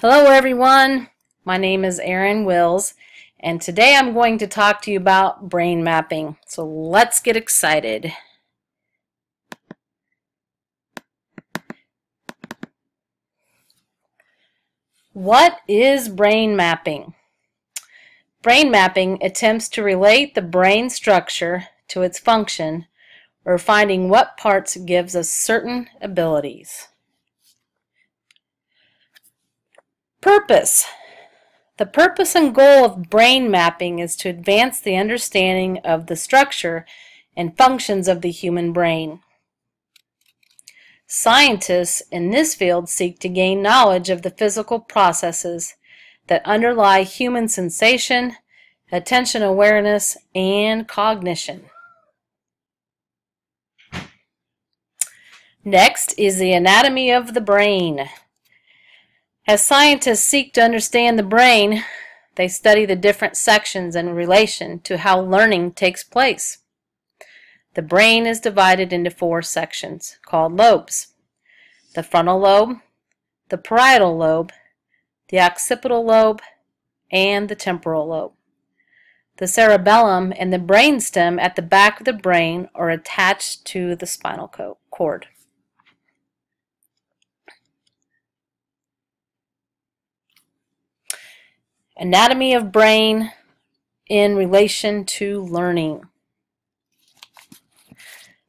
Hello everyone, my name is Erin Wills and today I'm going to talk to you about brain mapping. So let's get excited. What is brain mapping? Brain mapping attempts to relate the brain structure to its function or finding what parts gives us certain abilities. Purpose. The purpose and goal of brain mapping is to advance the understanding of the structure and functions of the human brain. Scientists in this field seek to gain knowledge of the physical processes that underlie human sensation, attention awareness, and cognition. Next is the anatomy of the brain. As scientists seek to understand the brain, they study the different sections in relation to how learning takes place. The brain is divided into 4 sections called lobes: the frontal lobe, the parietal lobe, the occipital lobe, and the temporal lobe. The cerebellum and the brainstem at the back of the brain are attached to the spinal cord. Anatomy of brain in relation to learning.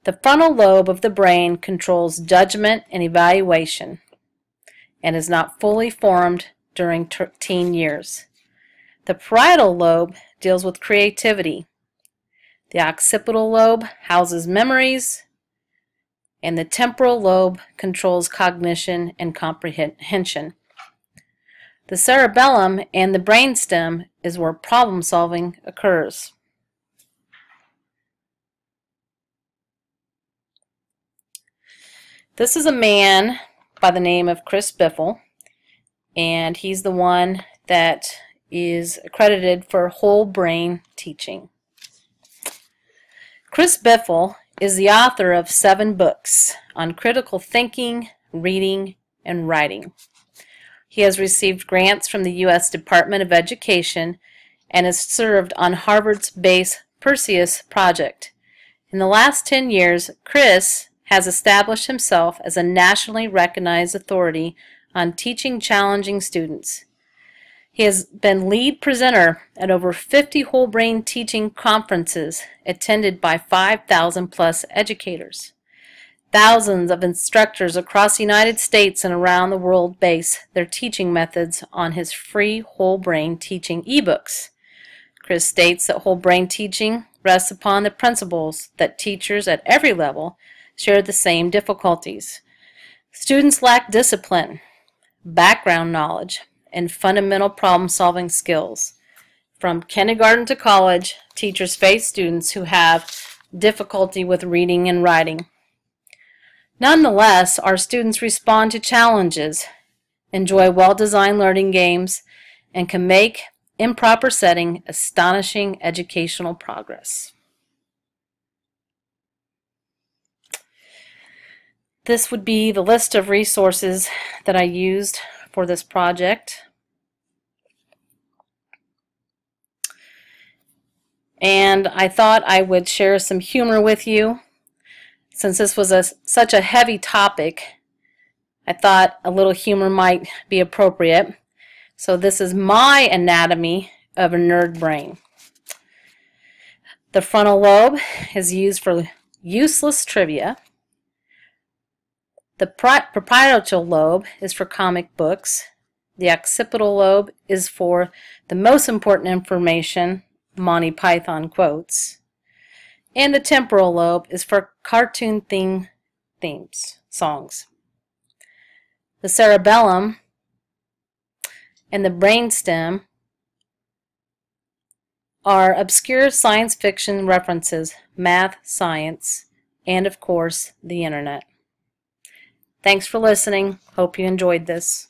The frontal lobe of the brain controls judgment and evaluation and is not fully formed during teen years. The parietal lobe deals with creativity. The occipital lobe houses memories, and the temporal lobe controls cognition and comprehension. The cerebellum and the brainstem is where problem solving occurs. This is a man by the name of Chris Biffle, and he's the one that is accredited for whole brain teaching. Chris Biffle is the author of 7 books on critical thinking, reading, and writing. He has received grants from the U.S. Department of Education and has served on Harvard's BASE Perseus project. In the last 10 years, Chris has established himself as a nationally recognized authority on teaching challenging students. He has been lead presenter at over 50 whole brain teaching conferences attended by 5,000 plus educators. Thousands of instructors across the United States and around the world base their teaching methods on his free whole brain teaching ebooks. Chris states that whole brain teaching rests upon the principles that teachers at every level share the same difficulties. Students lack discipline, background knowledge, and fundamental problem-solving skills. From kindergarten to college, teachers face students who have difficulty with reading and writing. Nonetheless, our students respond to challenges, enjoy well-designed learning games, and can make, in proper setting, astonishing educational progress. This would be the list of resources that I used for this project. And I thought I would share some humor with you. Since this was such a heavy topic, I thought a little humor might be appropriate. So this is my anatomy of a nerd brain. The frontal lobe is used for useless trivia. The parietal lobe is for comic books. The occipital lobe is for the most important information, Monty Python quotes. And the temporal lobe is for cartoon songs. The cerebellum and the brainstem are obscure science fiction references, math, science, and of course, the internet. Thanks for listening. Hope you enjoyed this.